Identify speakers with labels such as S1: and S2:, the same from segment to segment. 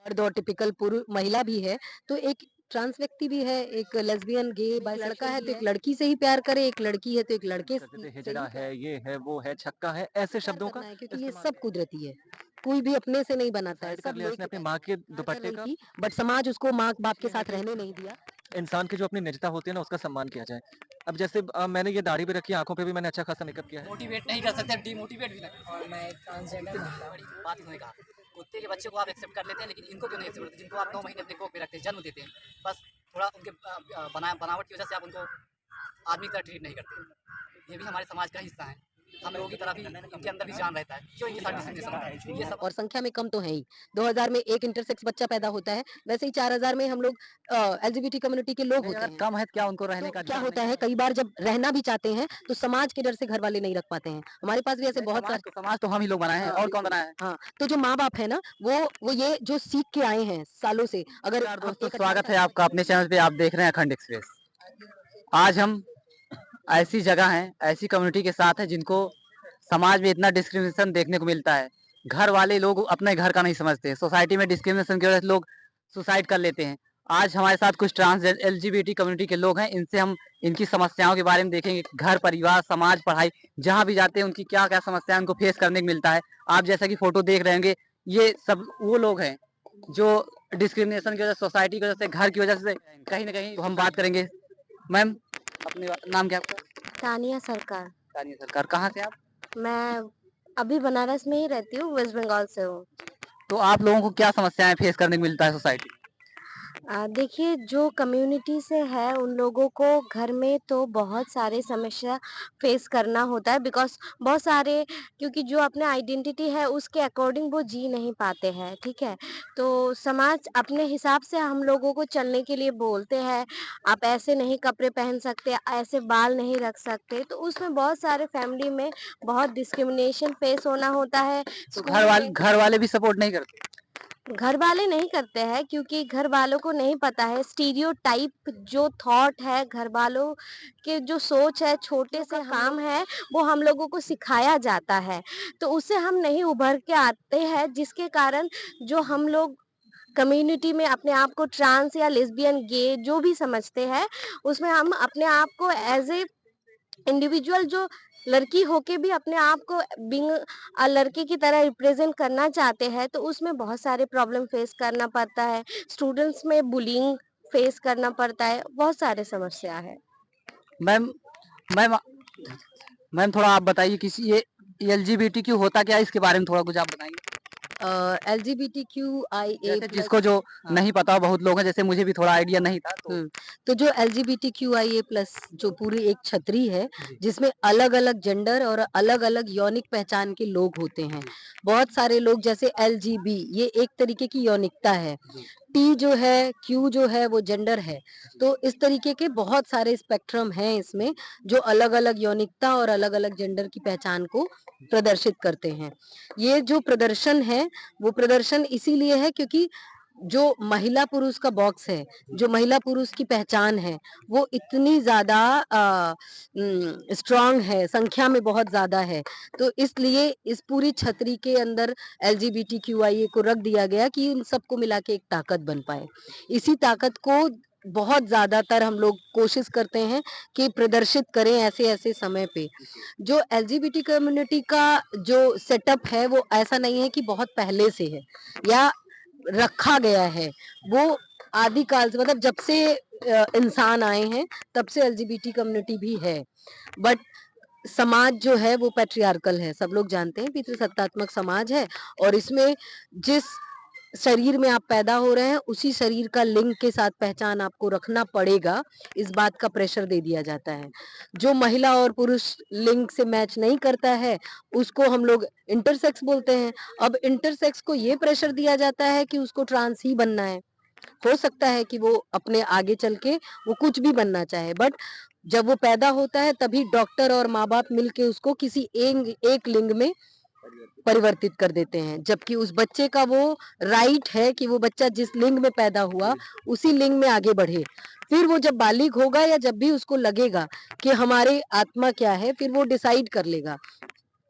S1: मर्द और टिपिकल पुरुष महिला भी है, तो एक ट्रांस व्यक्ति भी है, एक लेस्बियन, गे,
S2: एक
S1: बाइसेक्सुअल लड़का
S2: लड़का
S1: है
S2: भी
S1: तो एक
S2: है।
S1: लड़की से ही प्यार करे, एक लड़की है तो एक
S2: यूज़
S1: लड़के
S2: करते थे
S1: से
S2: हिजड़ा
S1: ही
S2: है,
S1: प्यार
S2: ये है, वो है, छक्का है, ऐसे
S1: प्यार
S2: शब्दों का
S1: करना है क्योंकि ये
S2: इस्तेमाल
S1: सब कुदरती है। कोई भी अपने से नहीं बनाता है,
S2: सुसाइड कर
S1: सब
S2: लिया उसने
S1: लेके
S2: अपनी
S1: पैदा
S2: माँ के
S1: प्यार कर
S2: दुपट्टे
S1: रही
S2: का।
S1: थी, बट समाज उसको माँ-बाप के
S2: ये है
S1: साथ
S2: कि
S1: रहने नहीं दिया।
S2: इंसान की जो अपनी निजता होती है ना, उसका सम्मान किया जाए। अब जैसे मैंने ये दाढ़ी भी रखी है, आँखों पे भी मैंने अच्छा खासा मेकअप किया है।
S3: मोटिवेट नहीं कर सकते, डिमोटिवेट भी नहीं। और मैं एक ट्रांसजेंडर महिला हूँ। बड़ी बात इन्होंने कहा, कुत्ते के बच्चे को आप एक्सेप्ट कर लेते हैं, लेकिन इनको क्यों नहीं एक्सेप्ट करते, जिनको आप 9 महीने अपने कोख में रखते हैं, जन्म देते हैं। बस थोड़ा उनके बनावट की वजह से आप उनको आदमी की तरह ट्रीट नहीं करते। ये भी हमारे समाज का हिस्सा है। हम लोगों की तरह भी इनके अंदर भी जान रहता है, क्यों इनके साथ डिस्क्रिमिनेशन होता है, ये सब।
S1: और संख्या में कम तो है ही। 2000 में एक इंटरसेक्स बच्चा पैदा होता है, वैसे ही 4000 में हम लोग एलजीबीटी कम्युनिटी के लोग
S2: नहीं,
S1: होते
S2: अगर
S1: हैं।
S2: कम है तो क्या उनको रहने
S1: तो
S2: का
S1: क्या
S2: अधिकार नहीं
S1: होता
S2: है?
S1: है कई बार जब रहना भी चाहते हैं तो समाज के डर से घर वाले नहीं रख पाते हैं। हमारे पास भी ऐसे
S2: नहीं,
S1: बहुत सारे
S2: समाज तो हम ही लोग बनाए हैं,
S1: हाँ,
S2: और कौन
S1: बिल्कुल।
S2: बनाया है?
S1: हाँ, तो जो माँ-बाप है ना वो ये जो सीख के आए हैं सालों से अगर
S2: नमस्कार
S1: हम
S2: दोस्तों,
S1: एक 18
S2: स्वागत है
S1: साल
S2: आपका अपने चैनल पे। आप देख रहे हैं अखंड एक्सप्रेस। आज हम ऐसी जगह हैं, ऐसी कम्युनिटी के साथ हैं जिनको समाज में इतना डिस्क्रिमिनेशन देखने को मिलता है। घर वाले लोग अपने घर का नहीं समझते, सोसाइटी में डिस्क्रिमिनेशन की वजह से लोग सुसाइड कर लेते हैं। आज हमारे साथ कुछ ट्रांस एलजीबीटी कम्युनिटी के लोग हैं, इनसे हम इनकी समस्याओं के बारे में देखेंगे। घर परिवार समाज पढ़ाई जहाँ भी जाते हैं उनकी क्या क्या समस्याएं उनको फेस करने को मिलता है। आप जैसा कि फोटो देख रहे होंगे, ये सब वो लोग हैं जो डिस्क्रिमिनेशन की वजह से, सोसाइटी की वजह से, घर की वजह से कहीं ना कहीं। तो हम बात करेंगे। मैम, अपने नाम क्या है आपका?
S4: तानिया सरकार।
S2: तानिया सरकार, कहाँ से आप?
S4: मैं अभी बनारस में ही रहती हूँ, वेस्ट बंगाल से हूँ।
S2: तो आप लोगों को क्या समस्याएं फेस करने को मिलता है सोसाइटी?
S4: देखिए जो कम्युनिटी से है उन लोगों को घर में तो बहुत सारे समस्या फेस करना होता है बिकॉज़ बहुत सारे क्योंकि जो अपने आइडेंटिटी है उसके अकॉर्डिंग वो जी नहीं पाते हैं, ठीक है? तो समाज अपने हिसाब से हम लोगों को चलने के लिए बोलते हैं, आप ऐसे नहीं कपड़े पहन सकते, ऐसे बाल नहीं रख सकते, तो उसमें बहुत सारे फैमिली में बहुत डिस्क्रिमिनेशन फेस होना होता है,
S2: तो
S4: स्कूल में
S2: घर वाले भी सपोर्ट नहीं करते?
S4: घर वाले नहीं करते हैं क्योंकि घर वालों को नहीं पता है स्टीरियोटाइप जो थॉट है घर वालों के जो सोच है छोटे से काम है वो हम लोगों को सिखाया जाता है तो उससे हम नहीं उभर के आते हैं जिसके कारण जो हम लोग कम्युनिटी में अपने आप को ट्रांस या लेस्बियन गे जो भी समझते हैं उसमें हम अपने आप को एज ए इंडिविजुअल जो लड़की होके भी अपने आप को बीइंग लड़के की तरह रिप्रेजेंट करना चाहते हैं तो उसमें बहुत सारे प्रॉब्लम फेस करना पड़ता है स्टूडेंट्स में बुलिंग फेस करना पड़ता है बहुत सारे समस्या है
S2: मैम मैम मैम थोड़ा आप बताइए, किसी ये एलजीबीटी क्यों होता क्या है, इसके बारे में थोड़ा कुछ आप बताएंगे?
S1: LGBTQIA
S2: जैसे
S1: प्लस
S2: जिसको जो
S1: हाँ
S2: नहीं पता हो, बहुत लोग हैं, जैसे मुझे भी थोड़ा आइडिया नहीं था तो।
S1: तो जो LGBTQIA प्लस जो पूरी एक छतरी है
S2: जी।
S1: जिसमें अलग अलग जेंडर और अलग अलग यौनिक पहचान के लोग होते हैं बहुत सारे लोग जैसे LGB ये एक तरीके की यौनिकता है टी जो है क्यू जो है वो जेंडर है तो इस तरीके के बहुत सारे स्पेक्ट्रम हैं इसमें जो अलग अलग यौनिकता और अलग अलग जेंडर की पहचान को प्रदर्शित करते हैं ये जो प्रदर्शन है वो प्रदर्शन इसीलिए है क्योंकि जो महिला पुरुष का बॉक्स है जो महिला पुरुष की पहचान है वो इतनी ज्यादा स्ट्रांग है संख्या में बहुत ज्यादा है तो इसलिए इस पूरी छतरी के अंदर LGBTQIA को रख दिया गया कि इन सबको मिला के एक ताकत बन पाए इसी ताकत को बहुत ज्यादातर हम लोग कोशिश करते हैं कि प्रदर्शित करें ऐसे ऐसे समय पे जो LGBT कम्युनिटी का जो सेटअप है वो ऐसा नहीं है कि बहुत पहले से है या रखा गया है वो आदिकाल से मतलब जब से इंसान आए हैं तब से LGBT कम्युनिटी भी है बट समाज जो है वो पैट्रियार्कल है सब लोग जानते हैं पितृसत्तात्मक समाज है और इसमें जिस शरीर में आप पैदा हो रहे हैं उसी शरीर का लिंग के साथ पहचान आपको रखना पड़ेगा इस बात का प्रेशर दे दिया जाता है जो महिला और पुरुष लिंग से मैच नहीं करता है उसको हम लोग इंटरसेक्स बोलते हैं अब इंटरसेक्स को ये प्रेशर दिया जाता है कि उसको ट्रांस ही बनना है हो सकता है कि वो अपने आगे चल के वो कुछ भी बनना चाहे बट जब वो पैदा होता है तभी डॉक्टर और माँ बाप मिलके उसको किसी एक लिंग में परिवर्तित कर देते हैं जबकि उस बच्चे का वो राइट है कि वो बच्चा जिस लिंग में पैदा हुआ उसी लिंग में आगे बढ़े फिर वो जब बालिग होगा या जब भी उसको लगेगा कि हमारी आत्मा क्या है फिर वो डिसाइड कर लेगा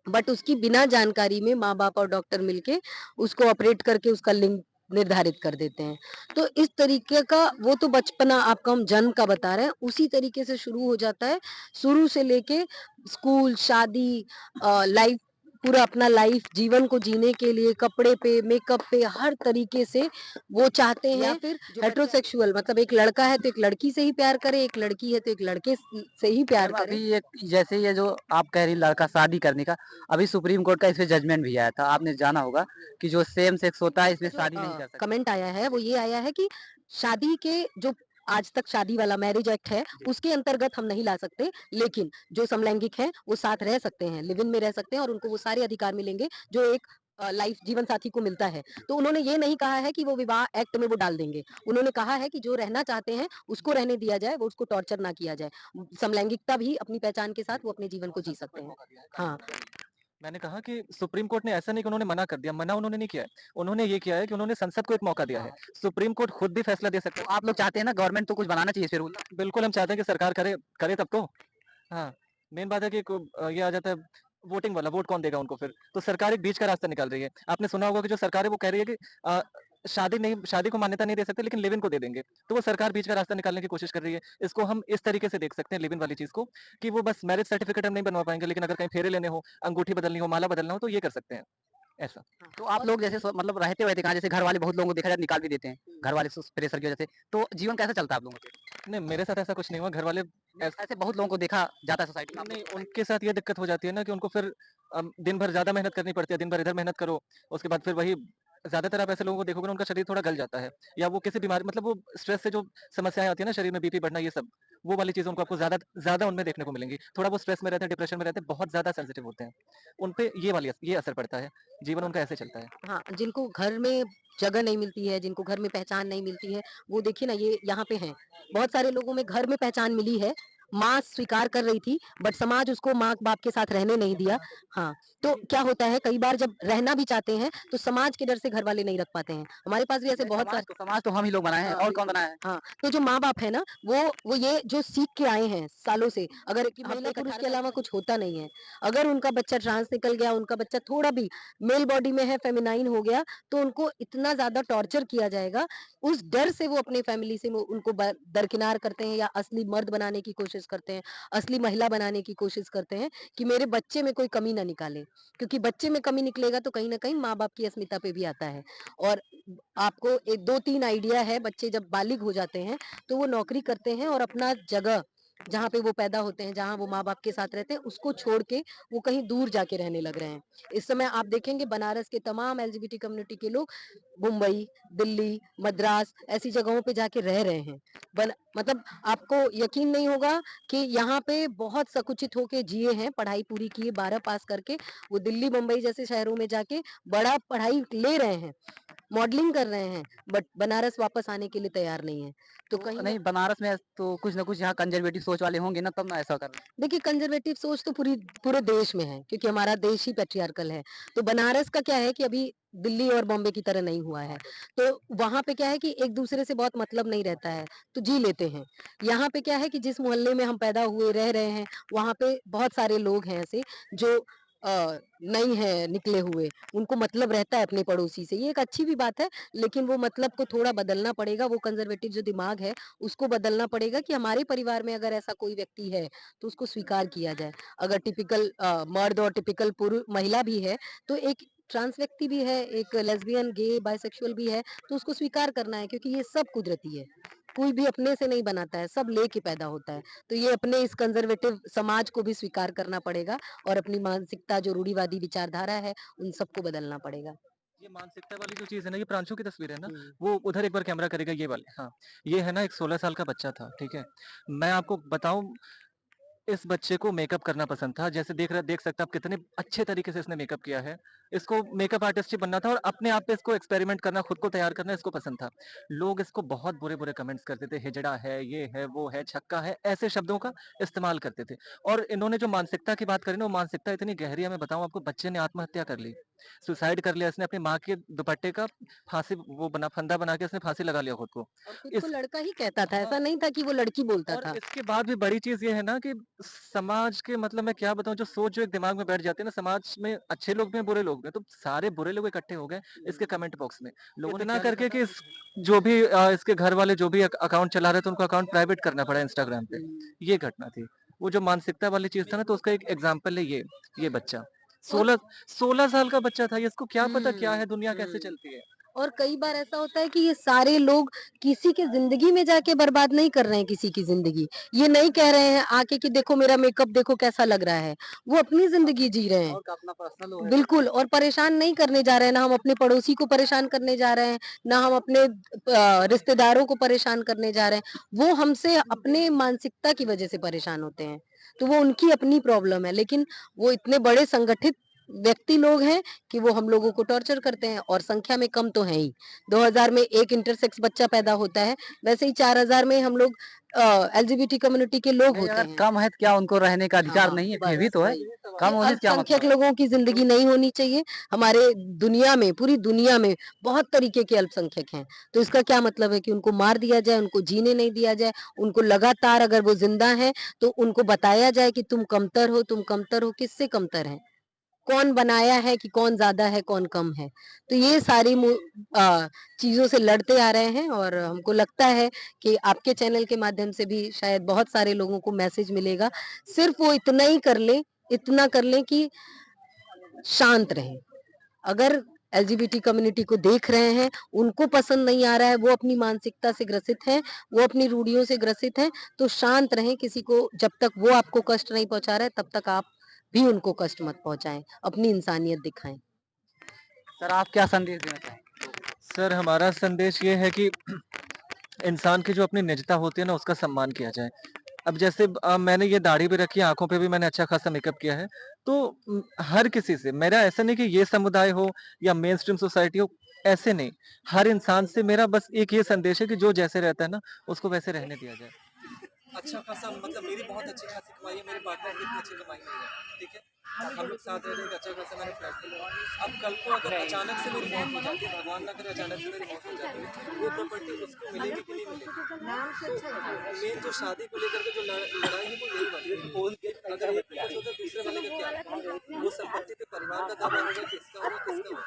S1: बट उसकी बिना जानकारी में माँ बाप और डॉक्टर मिलके उसको ऑपरेट करके उसका लिंग निर्धारित कर देते हैं। तो इस तरीके का वो तो बचपना आपका हम जन्म का बता रहे हैं, उसी तरीके से शुरू हो जाता है। शुरू से लेके स्कूल, शादी लाइफ पूरा अपना लाइफ जीवन को जीने के लिए कपड़े पे, मेकअप पे हर तरीके से वो चाहते
S2: या
S1: हैं।
S2: फिर जो
S1: हेटेरोसेक्सुअल मतलब एक लड़का है तो एक लड़की से ही प्यार करे, एक लड़की है तो एक लड़के से ही प्यार
S2: मैडम
S1: करे।
S2: अभी ये जैसे ये जो आप कह रही लड़का शादी करने का, अभी सुप्रीम कोर्ट का इस पे जजमेंट भी आया था, आपने जाना होगा कि जो सेम सेक्स होता है इसमें
S1: जो
S2: शादी नहीं कर सकते।
S1: कमेंट आया है वो ये आया है कि शादी के जो आज तक शादी वाला मैरिज एक्ट है उसके अंतर्गत हम नहीं ला सकते, लेकिन जो समलैंगिक हैं वो साथ रह सकते हैं, लिव इन में रह सकते हैं और उनको वो सारे अधिकार मिलेंगे जो एक लाइफ जीवन साथी को मिलता है। तो उन्होंने ये नहीं कहा है कि वो विवाह एक्ट में वो डाल देंगे, उन्होंने कहा है कि जो रहना चाहते हैं उसको रहने दिया जाए, वो उसको टॉर्चर ना किया जाए। समलैंगिकता भी अपनी पहचान के साथ वो अपने जीवन को जी सकते हैं। हाँ,
S5: मैंने कहा कि सुप्रीम कोर्ट ने ऐसा नहीं कि उन्होंने मना कर दिया, मना उन्होंने नहीं किया है। उन्होंने ये किया है कि उन्होंने संसद को एक मौका दिया है। सुप्रीम कोर्ट खुद भी फैसला दे सकता
S2: तो आप लोग चाहते हैं ना गवर्नमेंट तो कुछ बनाना चाहिए इस पे रूल।
S5: है। बिल्कुल हम चाहते हैं कि सरकार करे करे तब तो। हाँ, मेन बात है कि ये आ जाता है वोटिंग वाला, वोट कौन देगा उनको फिर? तो सरकार एक बीच का रास्ता निकाल रही है। आपने सुना होगा कि जो सरकार है वो कह रही है कि शादी को मान्यता नहीं दे सकते लेकिन लिव इन को दे देंगे। तो वो सरकार बीच का रास्ता निकालने की कोशिश कर रही है। इसको हम इस तरीके से देख सकते हैं लिव इन वाली चीज़ को कि वो बस मैरिज सर्टिफिकेट हम नहीं बनवा पाएँगे लेकिन अगर कहीं फेरे लेने हो, अंगूठी बदलनी हो, माला बदलना हो तो ये कर सकते हैं, ऐसा।
S2: तो आप लोग जैसे मतलब रहते हुए कहाँ जैसे घर वाले बहुत लोगों को देखा जाए निकाल भी देते हैं, घर वाले प्रेशर की वजह से, तो जीवन कैसा चलता है आप लोगों का?
S5: नहीं, मेरे साथ ऐसा कुछ नहीं हुआ। घर वाले
S2: ऐसे बहुत लोगों को देखा जाता है सोसाइटी में।
S5: नहीं, उनके साथ ये दिक्कत हो जाती है ना कि उनको फिर दिन भर ज़्यादा मेहनत करनी पड़ती है, दिन भर इधर मेहनत करो, उसके बाद फिर वही ज़्यादातर आप ऐसे लोगों को देखोगे ना उनका शरीर थोड़ा गल जाता है या वो किसी बीमारी मतलब वो स्ट्रेस से जो समस्याएँ आती है ना शरीर में बीपी बढ़ना ये सब, वो वाली चीज़ें उनको आपको ज़्यादा ज़्यादा उनमें देखने को मिलेंगी। थोड़ा वो स्ट्रेस में रहते हैं, डिप्रेशन में रहते हैं, बहुत ज़्यादा सेंसिटिव होते हैं। उन पे ये असर पड़ता है, जीवन उनका ऐसे चलता है।
S1: हाँ, जिनको घर में जगह नहीं मिलती है, जिनको घर में पहचान नहीं मिलती है, वो देखिए ना ये यहाँ पे हैं। बहुत सारे लोगों में घर में पहचान मिली है, माँ स्वीकार कर रही थी, बट समाज उसको माँ-बाप के साथ रहने नहीं दिया। हाँ, तो क्या होता है कई बार जब रहना भी चाहते हैं, तो समाज के डर से घर वाले नहीं रख पाते हैं। हमारे पास भी ऐसे
S2: नहीं,
S1: बहुत
S2: समाज तो हम ही लोग बनाए हैं
S1: हाँ,
S2: और कौन
S1: बिल्कुल।
S2: बनाया है?
S1: हाँ, तो जो माँ-बाप है ना, वो ये जो सीख के आए हैं सालों से, अगर कि महिला पुरुष के अलावा कुछ होता नहीं है। अगर उनका बच्चा ट्रांस निकल गया, उनका बच्चा थोड़ा भी मेल बॉडी में है, फेमिनाइन हो गया, तो उनको इतना ज़्यादा टॉर्चर किया जाएगा, उस डर से वो अपनी फैमिली से वो उनको दरकिनार करते हैं या असली मर्द बनाने की कोशिश करते हैं, असली महिला बनाने की कोशिश करते हैं कि मेरे बच्चे में कोई कमी ना निकाले। क्योंकि बच्चे में कमी निकलेगा तो कहीं न कहीं माँ-बाप की अस्मिता पे भी आता है। और आपको 2-3 आइडिया है, बच्चे जब बालिग हो जाते हैं, तो वो नौकरी करते हैं और अपना जगह, जहाँ पे वो पैदा होते हैं, जहाँ वो माँ-बाप के साथ रहते हैं, उसको छोड़ के वो कहीं दूर जाके रहने लग रहे हैं। इस समय आप देखेंगे बनारस के तमाम एलजीबीटी कम्युनिटी के लोग मुंबई, दिल्ली, मद्रास ऐसी जगहों पे जाके रह रहे हैं। मतलब आपको यकीन नहीं होगा कि यहाँ पे बहुत सकुचित होके जिए हैं, पढ़ाई पूरी की है, 12 पास करके, वो दिल्ली, मुंबई जैसे शहरों में जाके बड़ा पढ़ाई ले रहे हैं। मॉडलिंग कर रहे हैं, बट बनारस वापस आने के लिए तैयार नहीं है। तो
S2: तो
S1: कहीं न
S2: नहीं बनारस में तो कुछ ना कुछ यहाँ कंजर्वेटिव सोच वाले होंगे ना तब ना ऐसा कर रहे हैं।
S1: देखिए कंजर्वेटिव सोच तो पूरे देश में है क्योंकि हमारा देश ही पैट्रियार्कल है। तो बनारस का क्या है कि अभी दिल्ली और बॉम्बे की तरह नहीं हुआ है। तो वहाँ पे क्या है कि एक-दूसरे से बहुत मतलब नहीं रहता है, तो जी लेते हैं। यहाँ पे क्या है कि जिस मोहल्ले में हम पैदा हुए, रह रहे हैं, वहाँ पे बहुत सारे लोग हैं ऐसे जो नहीं है निकले हुए, उनको मतलब रहता है अपने पड़ोसी से। ये एक अच्छी भी बात है, लेकिन वो मतलब को थोड़ा बदलना पड़ेगा, वो कंजर्वेटिव जो दिमाग है, उसको बदलना पड़ेगा कि हमारे परिवार में अगर ऐसा कोई व्यक्ति है, तो उसको स्वीकार किया जाए। अगर टिपिकल मर्द और टिपिकल महिला भी है, तो एक ट्रांस व्यक्ति भी है, एक लेस्बियन, गे, बाइसेक्सुअल भी है, तो उसको स्वीकार करना है क्योंकि ये सब कुदरती है। कोई भी अपने से नहीं बनाता है, सब लेके पैदा होता है। तो ये अपने इस कंजर्वेटिव समाज को भी स्वीकार करना पड़ेगा और अपनी मानसिकता जो रूढ़िवादी विचारधारा है, उन सबको बदलना पड़ेगा।
S5: ये मानसिकता वाली जो चीज़ है ना, ये प्रांशु की तस्वीर है ना,
S1: हुँ।
S5: वो उधर एक बार कैमरा करेगा ये वाली हाँ, ये है ना एक 16 साल का बच्चा था, ठीक है? मैं आपको बताऊँ इस बच्चे को मेकअप करना पसंद था, जैसे देख सकते हैं आप कितने अच्छे तरीके से इसने मेकअप किया है। इसको मेकअप आर्टिस्ट ही बनना था और अपने आप पे इसको एक्सपेरिमेंट करना, खुद को तैयार करना इसको पसंद था। लोग इसको बहुत बुरे-बुरे कमेंट्स करते थे, हिजड़ा है, ये है, वो है, छक्का है, ऐसे शब्दों का इस्तेमाल करते थे। और इन्होंने जो मानसिकता की बात करी ना, वो मानसिकता इतनी गहरी है मैं बताऊँ आपको बच्चे ने आत्महत्या कर ली। सुसाइड कर लिया इसने, अपनी माँ के दुपट्टे का फांसी वो बना फंदा बना के इसने फांसी लगा लिया खुद को।
S1: और खुद को
S5: इस
S1: लड़का ही कहता था,
S5: हाँ,
S1: ऐसा नहीं था कि वो लड़की बोलता
S5: और
S1: था।
S5: इसके बाद भी बड़ी चीज़ ये है ना कि समाज के मतलब मैं क्या बताऊँ, जो सोच जो एक दिमाग में बैठ जाती है ना, समाज में अच्छे लोग भी हैं, बुरे लोग भी हैं, तो सारे बुरे लोग इकट्ठे हो गए इसके कमेंट बॉक्स में। लोगों ने ना करके कि जो भी इसके घर वाले जो भी अकाउंट चला रहे थे उनको अकाउंट प्राइवेट करना पड़ा इंस्टाग्राम पे।
S1: हुँ।
S5: ये घटना थी। वो जो मानसिकता वाली चीज़ था ना, तो उसका एक एग्जाम्पल है ये बच्चा।
S1: और
S5: 16 साल का बच्चा था ये, इसको क्या पता क्या
S1: हुँ,
S5: है, दुनिया कैसे
S1: हुँ।
S5: चलती है।
S1: और कई बार ऐसा होता है कि ये सारे लोग किसी की ज़िंदगी में जाके बर्बाद नहीं कर रहे हैं किसी की ज़िंदगी। ये नहीं कह रहे हैं आके कि देखो मेरा मेकअप देखो कैसा लग रहा है। वो अपनी ज़िंदगी जी रहे हैं।
S2: और का अपना पर्सनल वो है।
S1: बिल्कुल और परेशान नहीं करने जा रहे हैं, ना हम अपने पड़ोसी को परेशान करने जा रहे हैं, ना हम अपने रिश्तेदारों को परेशान करने जा रहे हैं। वो हमसे अपने मानसिकता की वजह से परेशान होते हैं। तो वो उनकी अपनी प्रॉब्लम है, लेकिन वो इतने बड़े संगठित व्यक्ति लोग हैं कि वो हम लोगों को टॉर्चर करते हैं और संख्या में कम तो हैं ही। 2000 में 1 इंटरसेक्स बच्चा पैदा होता है, वैसे ही 4000 में हम लोग एलजीबीटी कम्युनिटी के लोग
S2: नहीं,
S1: होते
S2: अगर
S1: हैं।
S2: कम है तो क्या उनको रहने का अधिकार
S1: हाँ,
S2: नहीं है? फिर भी
S1: बस
S2: तो है।
S1: वही कि
S2: कम होने से क्या
S1: अल्पसंख्यक
S2: मतलब है?
S1: लोगों की ज़िंदगी नहीं होनी चाहिए। हमारे दुनिया में, पूरी दुनिया में बहुत तरीके के अल्पसंख्यक हैं। तो इसका क्या मतलब है कि उनको मार दिया जाए, उनको जीने नहीं दिया जाए, उनको लगातार अगर वो ज़िंदा हैं, तो उनको बताया जाए कि तुम कमतर हो, तुम कमतर हो, किससे कमतर हैं? कौन बनाया है कि कौन ज़्यादा है, कौन कम है? तो ये सारी चीज़ों से लड़ते आ रहे हैं और हमको लगता है कि आपके चैनल के माध्यम से भी शायद बहुत सारे लोगों को मैसेज मिलेगा। सिर्फ़ वो इतना ही कर लें, इतना कर लें कि शांत रहें। अगर एलजीबीटी कम्युनिटी को देख रहे हैं, उनको पसंद नहीं आ रहा है, वो अपनी मानसिकता से ग्रसित हैं, वो अपनी रूढ़ियों से ग्रसित हैं, तो शांत रहें, किसी को जब तक वो आपको कष्ट नहीं पहुँचा रहा है, तब तक आप भी उनको कष्ट मत पहुँचाएँ, अपनी इंसानियत दिखाएँ।
S2: सर आप क्या संदेश देना चाहेंगे?
S5: सर हमारा संदेश ये है कि इंसान की जो अपनी निजता होती है ना, उसका सम्मान किया जाए। अब जैसे मैंने ये दाढ़ी भी रखी है, आँखों पे भी मैंने अच्छा खासा मेकअप किया है। तो हर किसी से मेरा ऐसा नहीं कि ये समुदाय हो या मेन स्ट्रीम सोसाइटी हो, ऐसे नहीं। हर इंसान से मेरा बस एक ये संदेश है कि जो जैसे रहता है ना, उसको वैसे रहने दिया जाए।
S6: अच्छा खासा मतलब मेरी बहुत अच्छी खासी कमाई है, मेरे पार्टनर की इतनी अच्छी कमाई नहीं है, ठीक है। हम लोग साथ रह रहे हैं, अच्छा खासा मैंने फ्लैट लिया। अब कल को अगर अचानक से मेरी मौत हो जाती है, भगवान ना करे अचानक से मेरी मौत हो जाती है, वो प्रॉपर्टी उसको मिलेगी कि नहीं मिलेगी। तो मेन जो शादी को लेकर के जो लड़ाई है वो यही वाली है। अगर एक कुछ होता है दूसरे वाले का क्या, वो संपत्ति के परिवार का दावा होगा कि इसका होगा किसका होगा,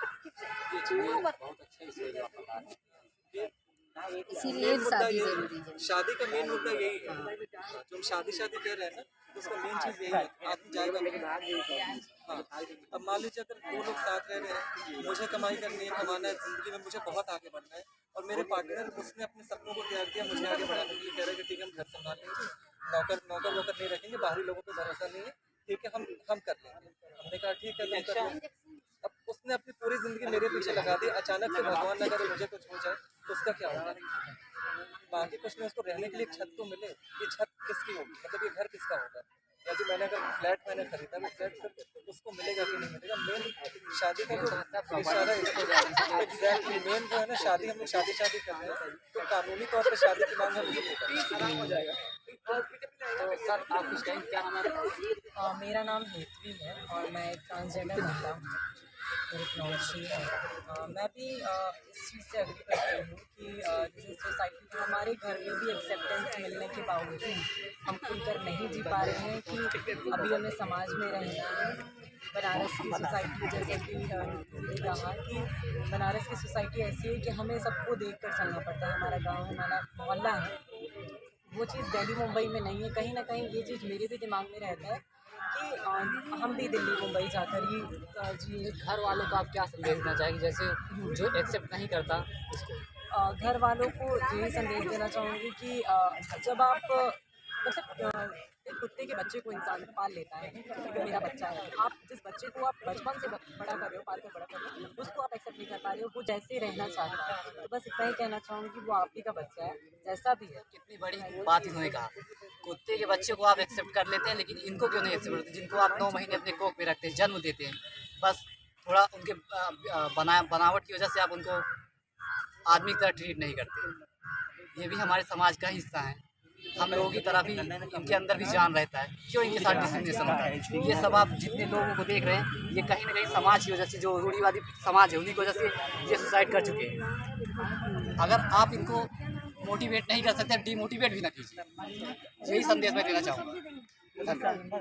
S6: ये चीज़ बहुत अच्छा विषय आप बता रहे हैं।
S1: इसीलिए
S6: मेन मुद्दा
S1: शादी
S6: यही
S1: ज़रूरी है।
S6: है, शादी का मेन मुद्दा यही है। जो हम शादी कह रहे हैं ना, तो उसका मेन चीज़ यही है, आदमी जाएगा नहीं। हाँ, अब मान लीजिए अगर दो लोग साथ रह रहे हैं, मुझे कमाई करनी है, कमाना है, ज़िंदगी में मुझे बहुत आगे बढ़ना है, और मेरे पार्टनर उसने अपने सपनों को त्याग दिया मुझे आगे बढ़ाने के लिए, कह रहे हैं कि ठीक है हम घर संभाल लेंगे, नौकर नौकर वोकर नहीं रखेंगे, बाहरी लोगों पर भरोसा नहीं है, ठीक है हम कर लेंगे। हमने कहा ठीक है तुम कर लो। अब उसने अपनी पूरी ज़िंदगी मेरे पीछे लगा दी, अचानक से भगवान ना करे मुझे कुछ हो जाए तो उसका क्या होगा? बाकी कुछ नहीं, उसको रहने के लिए एक छत तो मिले। ये छत किसकी होगी, मतलब ये घर किसका होगा? या जो मैंने अगर फ्लैट मैंने खरीदा, वो फ्लैट फिर उसको मिलेगा कि नहीं मिलेगा? मेन शादी का जो इशारा एग्जैक्टली मेन जो है ना, शादी हम लोग शादी कर रहे हैं, तो कानूनी तौर पर शादी की मांग हम लोग हो जाएगा।
S3: तो सर आप कुछ कहेंगे, क्या नाम है आपका?
S7: मेरा नाम हेतवी है और मैं एक ट्रांसजेंडर महिला हूँ। मेरी प्रॉब्लम ये है, मैं भी इस चीज़ से एग्री करती हूँ कि जैसे सोसाइटी में हमारे घर में भी एक्सेप्टेंस मिलने के बावजूद हम खुलकर नहीं जी पा रहे हैं कि अभी हमें समाज में रहना है। बनारस की सोसाइटी, जैसे कि ने कहा कि बनारस की सोसाइटी ऐसी है कि हमें सबको देख कर चलना पड़ता है। हमारा गाँव हमारा मोहल्ला है, वो चीज़ दिल्ली मुंबई में नहीं है। कहीं ना कहीं ये चीज़ मेरे भी दिमाग में रहता है कि हम भी दिल्ली मुंबई जाकर ही जिए।
S3: घर वालों को आप क्या संदेश देना चाहेंगे, जैसे जो एक्सेप्ट नहीं करता उसको?
S7: घर वालों को यही संदेश देना चाहूँगी कि जब आप मतलब एक कुत्ते के बच्चे को इंसान पाल लेता है, ठीक है, मेरा बच्चा है, आप जिस बच्चे को आप बचपन से बड़ा कर रहे हो, पाल कर बड़ा कर रहे हो, उसको आप एक्सेप्ट नहीं कर पा रहे हो, वो जैसे रहना चाहता है। तो बस इतना ही कहना चाहूँगी, वो आप ही का बच्चा है, जैसा भी है।
S3: कितनी बड़ी बात इन्होंने कहा, कुत्ते के बच्चे को आप एक्सेप्ट कर लेते हैं, लेकिन इनको क्यों नहीं एक्सेप्ट करते, जिनको आप 9 महीने अपने कोख में रखते हैं, जन्म देते हैं। बस थोड़ा उनके बनावट की वजह से आप उनको आदमी की तरह ट्रीट नहीं करते। ये भी हमारे समाज का हिस्सा है। हम लोगों की तरह भी इनके अंदर भी जान रहता है, क्यों इनके साथ डिस्क्रिमिनेशन होता है। ये सब आप जितने लोगों को देख रहे हैं, ये कहीं ना कहीं समाज की वजह से, जो रूढ़िवादी समाज है उन्हीं की वजह से ये सुसाइड कर चुके हैं। अगर आप इनको मोटिवेट नहीं कर सकते, डीमोटिवेट भी ना कीजिए। यही संदेश मैं देना चाहूँगा। धन्यवाद।